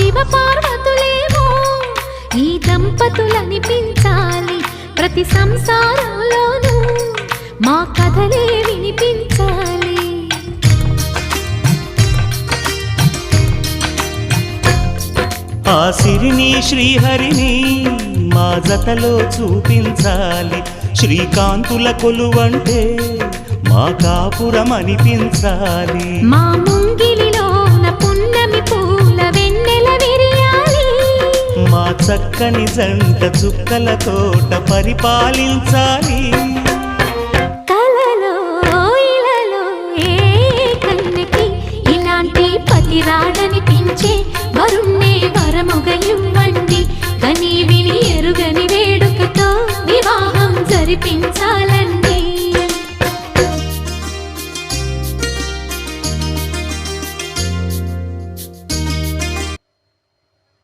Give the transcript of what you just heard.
శివ పార్వతులేమో ఈ దంపతులనిపించాలి, ప్రతి సంసారంలోనూ మా కథలే వినిపించాలి. ఆ సిరిని శ్రీహరిని మా జతలో చూపించాలి, శ్రీకాంతుల కొలువంటే మా కాపురం అనిపించాలి. మా ముంగిలిలోన పున్నమి పూల వెన్నెల విరియాలి, మా చక్కని జంట చుక్కల తోట పరిపాలించాలి. కలలో ఇలలో ఏ కన్నెకి ఇలాంటి పతి రాడనిపించే వరుణ్ణే వరముగ ఇవ్వండి, కని విని ఎరుగని వేడుకతో వివాహం జరిపించండి.